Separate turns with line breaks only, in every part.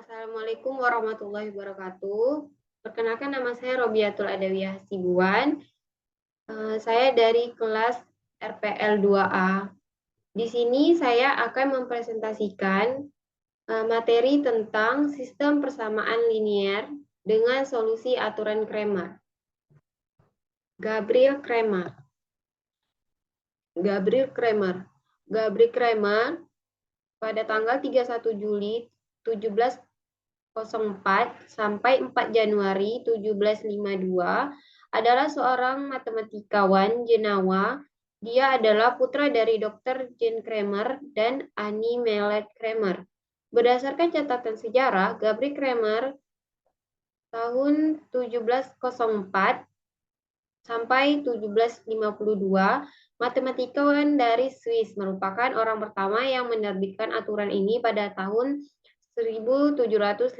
Assalamualaikum warahmatullahi wabarakatuh. Perkenalkan nama saya Robiatul Adawiyah Hasibuan. Saya dari kelas RPL 2A. Di sini saya akan mempresentasikan materi tentang sistem persamaan linier dengan solusi aturan Cramer. Gabriel Cramer. Gabriel Cramer. Gabriel Cramer pada tanggal 31 Juli 1704 sampai 4 Januari 1752 adalah seorang matematikawan Jenawa. Dia adalah putra dari Dr. Jean Cramer dan Annie Mellet Cramer. Berdasarkan catatan sejarah, Gabriel Cramer tahun 1704 sampai 1752, matematikawan dari Swiss, merupakan orang pertama yang menerbitkan aturan ini pada tahun 1750.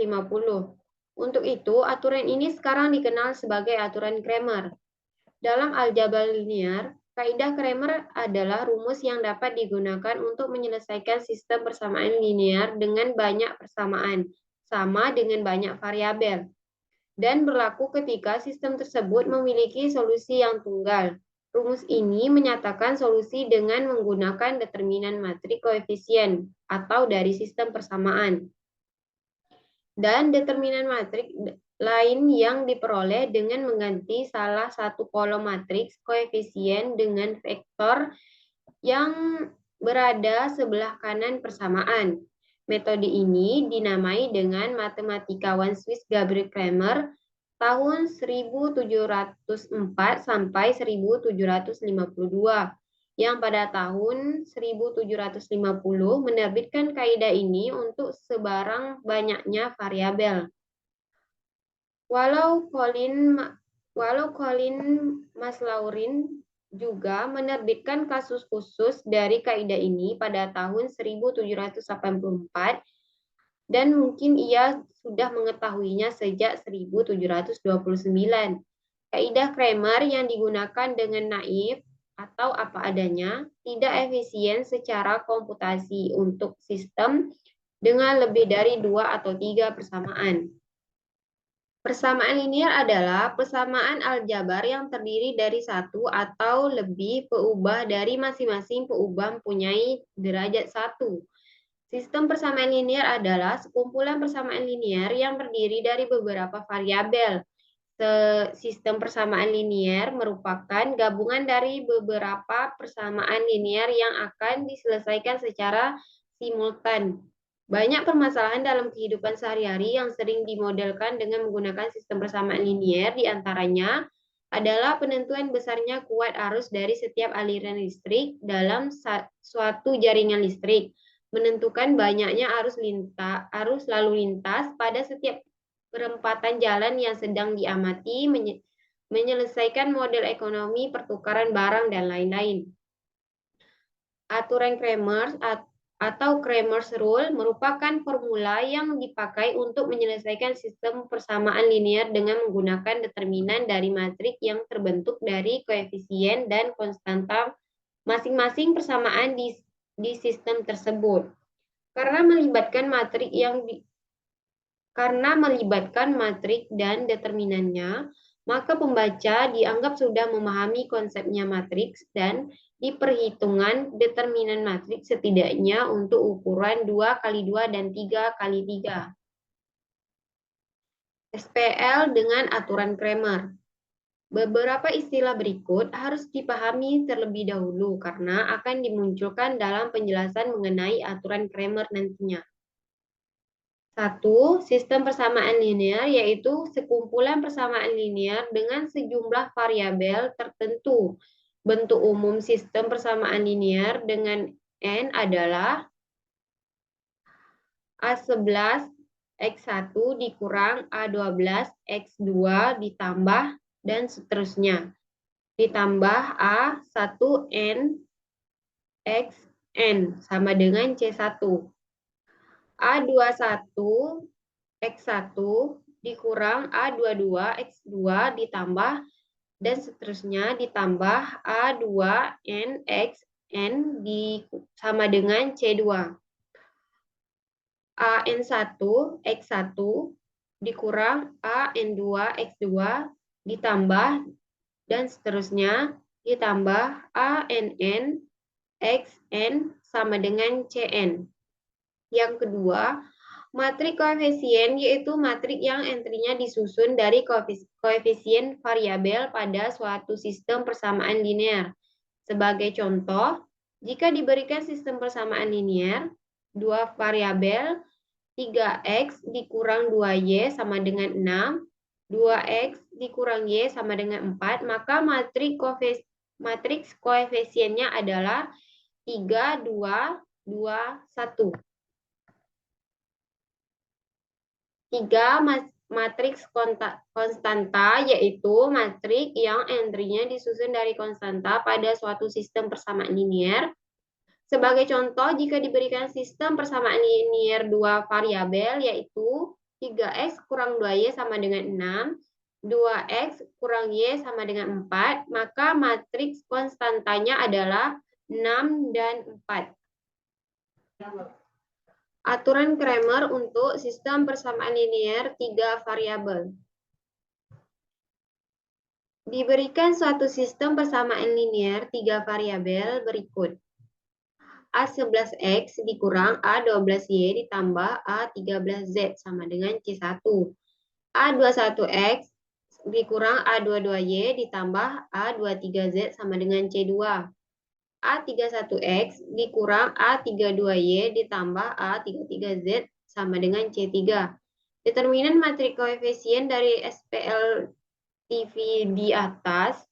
Untuk itu, aturan ini sekarang dikenal sebagai aturan Cramer. Dalam aljabar linear, kaidah Cramer adalah rumus yang dapat digunakan untuk menyelesaikan sistem persamaan linear dengan banyak persamaan, sama dengan banyak variabel, dan berlaku ketika sistem tersebut memiliki solusi yang tunggal. Rumus ini menyatakan solusi dengan menggunakan determinan matrik koefisien atau dari sistem persamaan, dan determinan matrik lain yang diperoleh dengan mengganti salah satu kolom matriks koefisien dengan vektor yang berada sebelah kanan persamaan. Metode ini dinamai dengan matematikawan Swiss Gabriel Cramer tahun 1704 sampai 1752 yang pada tahun 1750 menerbitkan kaidah ini untuk sebarang banyaknya variabel. Walau Colin Maslaurin juga menerbitkan kasus khusus dari kaidah ini pada tahun 1784, dan mungkin ia sudah mengetahuinya sejak 1729. Kaidah Cramer yang digunakan dengan naif atau apa adanya tidak efisien secara komputasi untuk sistem dengan lebih dari 2 atau 3 persamaan. Persamaan linier adalah persamaan aljabar yang terdiri dari satu atau lebih peubah dari masing-masing peubah mempunyai derajat 1. Sistem persamaan linier adalah sekumpulan persamaan linier yang terdiri dari beberapa variabel. Sistem persamaan linier merupakan gabungan dari beberapa persamaan linier yang akan diselesaikan secara simultan. Banyak permasalahan dalam kehidupan sehari-hari yang sering dimodelkan dengan menggunakan sistem persamaan linier, diantaranya adalah penentuan besarnya kuat arus dari setiap aliran listrik dalam suatu jaringan listrik, menentukan banyaknya arus lalu lintas pada setiap perempatan jalan yang sedang diamati, menyelesaikan model ekonomi pertukaran barang, dan lain-lain. Aturan Cramer atau Cramer's Rule merupakan formula yang dipakai untuk menyelesaikan sistem persamaan linier dengan menggunakan determinan dari matrik yang terbentuk dari koefisien dan konstanta masing-masing persamaan di sistem tersebut. Karena melibatkan matrik dan determinannya, maka pembaca dianggap sudah memahami konsepnya matriks dan diperhitungan determinan matriks setidaknya untuk ukuran 2x2 dan 3x3. SPL dengan aturan Cramer. Beberapa istilah berikut harus dipahami terlebih dahulu karena akan dimunculkan dalam penjelasan mengenai aturan Cramer nantinya. 1. Sistem persamaan linier yaitu sekumpulan persamaan linier dengan sejumlah variabel tertentu. Bentuk umum sistem persamaan linier dengan N adalah A11 X1 dikurang A12 X2 ditambah dan seterusnya. Ditambah A1N XN sama dengan C1. A21 X1 dikurang A22 X2 ditambah dan seterusnya ditambah A2N XN sama dengan C2. AN1 X1 dikurang AN2 X2 ditambah dan seterusnya ditambah ANN XN sama dengan CN. Yang kedua, matrik koefisien yaitu matrik yang entry-nya disusun dari koefisien variabel pada suatu sistem persamaan linear. Sebagai contoh, jika diberikan sistem persamaan linear, dua variabel 3x dikurang 2y sama dengan 6, 2x dikurang y sama dengan 4, maka matriks koefisiennya adalah 3, 2, 2, 1. 3 matriks konstanta yaitu matrik yang entry-nya disusun dari konstanta pada suatu sistem persamaan linear. Sebagai contoh, jika diberikan sistem persamaan linear dua variabel yaitu 3x kurang 2y sama dengan 6, 2x kurang y sama dengan 4, maka matriks konstantanya adalah 6 dan 4. Aturan Cramer untuk sistem persamaan linear 3 variabel. Diberikan suatu sistem persamaan linear 3 variabel berikut. A11X dikurang A12Y ditambah A13Z sama dengan C1. A21X dikurang A22Y ditambah A23Z sama dengan C2. A31X dikurang A32Y ditambah A33Z sama dengan C3. Determinan matrik koefisien dari SPLTV di atas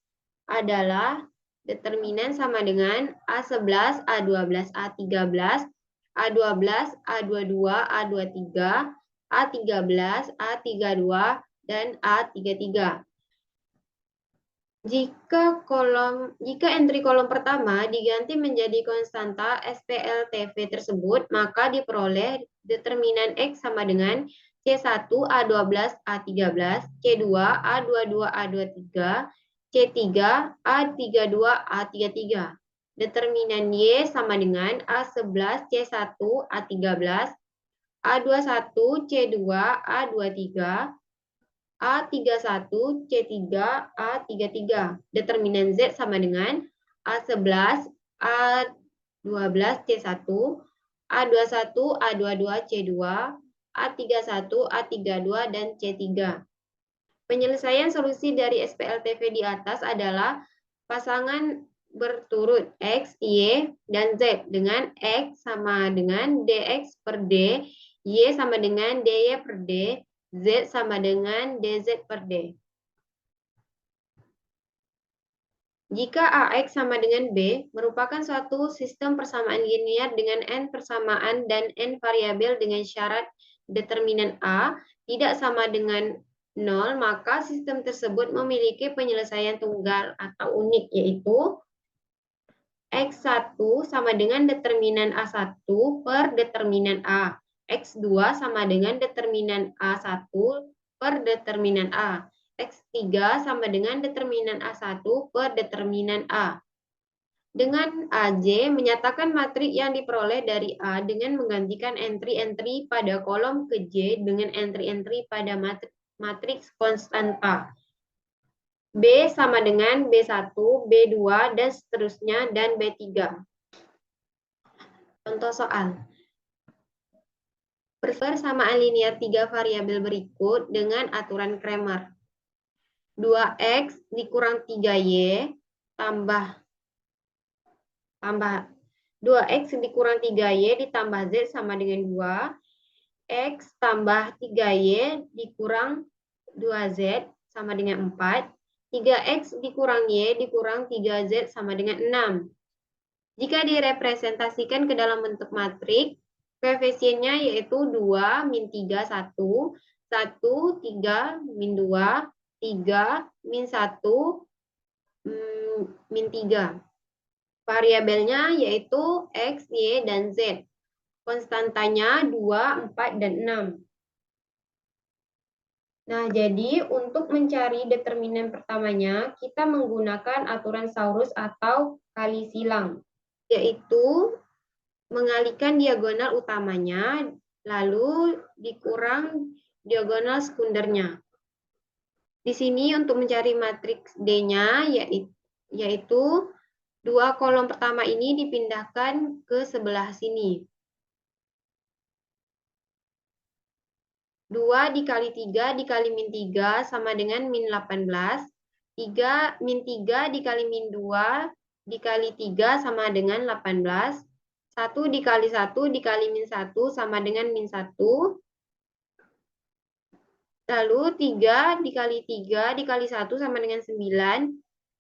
adalah determinan sama dengan A11, A12, A13, A12, A22, A23, A13, A32, dan A33. Jika entry kolom pertama diganti menjadi konstanta SPLTV tersebut, maka diperoleh determinan X sama dengan C1 A12 A13, C2 A22 A23, C3 A32 A33. Determinan Y sama dengan A11 C1 A13, A21 C2 A23, A31, C3, A33. Determinan Z sama dengan A11, A12, C1, A21, A22, C2, A31, A32, dan C3. Penyelesaian solusi dari SPLTV di atas adalah pasangan berturut X, Y, dan Z dengan X sama dengan DX per D, Y sama dengan DY per D, Z sama dengan DZ per D. Jika AX sama dengan B, merupakan suatu sistem persamaan linear dengan N persamaan dan N variabel dengan syarat determinan A tidak sama dengan 0, maka sistem tersebut memiliki penyelesaian tunggal atau unik, yaitu X1 sama dengan determinan A1 per determinan A. X2 sama dengan determinan A1 per determinan A. X3 sama dengan determinan A1 per determinan A. Dengan AJ menyatakan matrik yang diperoleh dari A dengan menggantikan entry-entry pada kolom ke J dengan entry-entry pada matriks konstanta. B sama dengan B1, B2, dan seterusnya, dan B3. Contoh soal. Persamaan linear 3 variabel berikut dengan aturan Cramer. 2x dikurang 3y tambah 2x dikurang 3y ditambah z sama dengan 2. X tambah 3y dikurang 2z sama dengan 4. 3x dikurang y dikurang 3z sama dengan 6. Jika direpresentasikan ke dalam bentuk matrik, koefisiennya yaitu 2, min 3, 1, 1, 3, min 2, 3, min 1, min 3. Variabelnya yaitu X, Y, dan Z. Konstantanya 2, 4, dan 6. Nah, jadi untuk mencari determinan pertamanya, kita menggunakan aturan Saurus atau kali silang, yaitu mengalihkan diagonal utamanya lalu dikurang diagonal sekundernya. Di sini untuk mencari matriks D-nya yaitu dua kolom pertama ini dipindahkan ke sebelah sini. 2 dikali 3 dikali min 3 sama dengan min 18. 3 min 3 dikali min 2 dikali 3 sama dengan 18. 1 dikali 1 dikali min 1 sama dengan min 1. Lalu 3 dikali 3 dikali 1 sama dengan 9.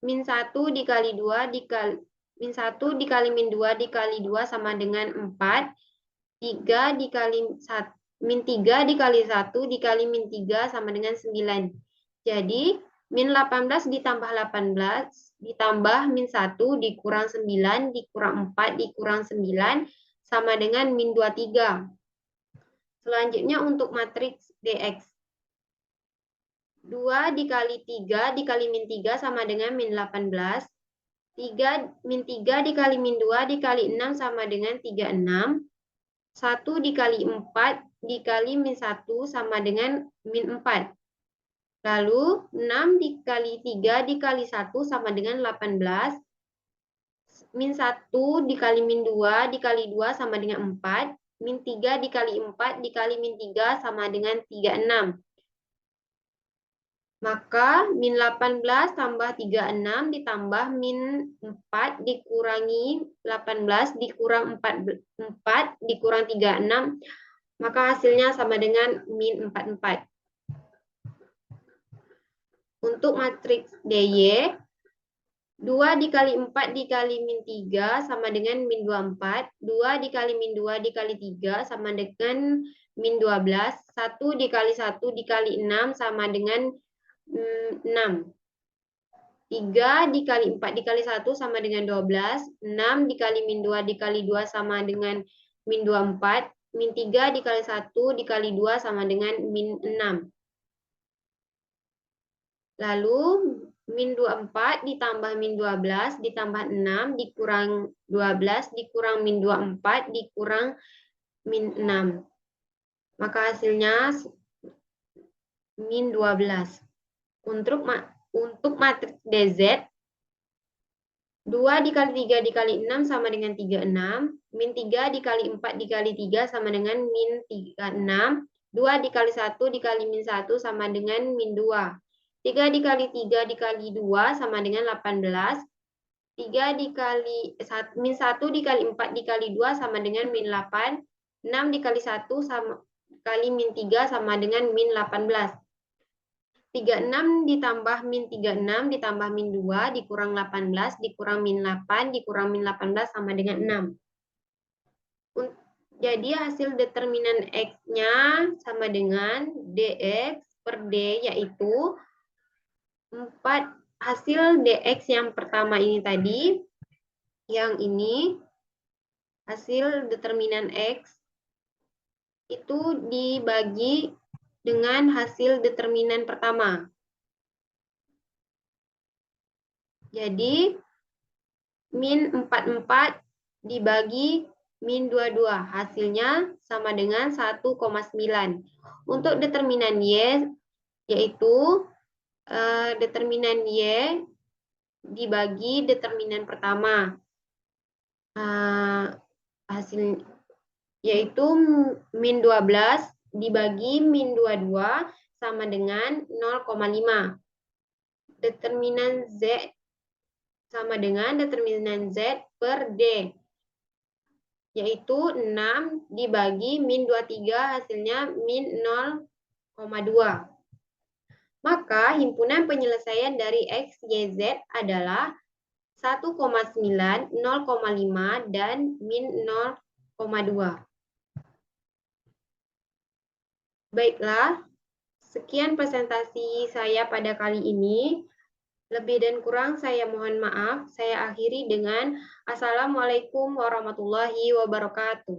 Min 1 dikali 2 dikali min 1 dikali min 2 dikali 2 sama dengan 4. 3 dikali 1 min 3 dikali 1 dikali min 3 sama dengan 9. Jadi min 18 ditambah 18 ditambah min 1 dikurang 9 dikurang 4 dikurang 9 sama dengan min 23. Selanjutnya untuk matriks DX. 2 dikali 3 dikali min 3 sama dengan min 18. 3 min 3 dikali min 2 dikali 6 sama dengan 36. 1 dikali 4 dikali min 1 sama dengan min 4. Lalu 6 dikali 3 dikali 1 sama dengan 18. Min 1 dikali min 2 dikali 2 sama dengan 4. Min 3 dikali 4 dikali min 3 sama dengan 36. Maka min 18 tambah 36 ditambah min 4 dikurangi 18 dikurang 4 dikurang 36. Maka hasilnya sama dengan min 44. Untuk matriks DY, 2 dikali 4 dikali min 3 sama dengan min 24. 2 dikali min 2 dikali 3 sama dengan min 12. 1 dikali 1 dikali 6 sama dengan 6. 3 dikali 4 dikali 1 sama dengan 12. 6 dikali min 2 dikali 2 sama dengan min 24. Min 3 dikali 1 dikali 2 sama dengan min 6. Lalu min 24 ditambah min 12 ditambah 6 dikurang 12 dikurang min 24 dikurang min 6. Maka hasilnya min 12. Untuk matriks DZ, 2 dikali 3 dikali 6 sama dengan 36. Min 3 dikali 4 dikali 3 sama dengan min 36. 2 dikali 1 dikali min 1 sama dengan min 2. 3 dikali 3 dikali 2 sama dengan 18. 3 dikali min 1 dikali 4 dikali 2 sama dengan min 8. 6 dikali 1 sama kali min 3 sama dengan min 18. 36 ditambah min 36 ditambah min 2 dikurang 18 dikurang min 8 dikurang min 18 sama dengan 6. Jadi hasil determinan X-nya sama dengan DX per D, yaitu 4 hasil DX yang pertama ini tadi, yang ini hasil determinan X itu dibagi dengan hasil determinan pertama. Jadi min 44 dibagi min 22, hasilnya sama dengan 1,9. Untuk determinan Y, yaitu determinan Y dibagi determinan pertama. Hasil yaitu min 12 dibagi min 22 sama dengan 0,5. Determinan Z sama dengan determinan Z per D, yaitu 6 dibagi min 23 hasilnya min 0,2. Maka himpunan penyelesaian dari X, Y, Z adalah 1,9, 0,5, dan min 0,2. Baiklah, sekian presentasi saya pada kali ini. Lebih dan kurang saya mohon maaf. Saya akhiri dengan Assalamualaikum warahmatullahi wabarakatuh.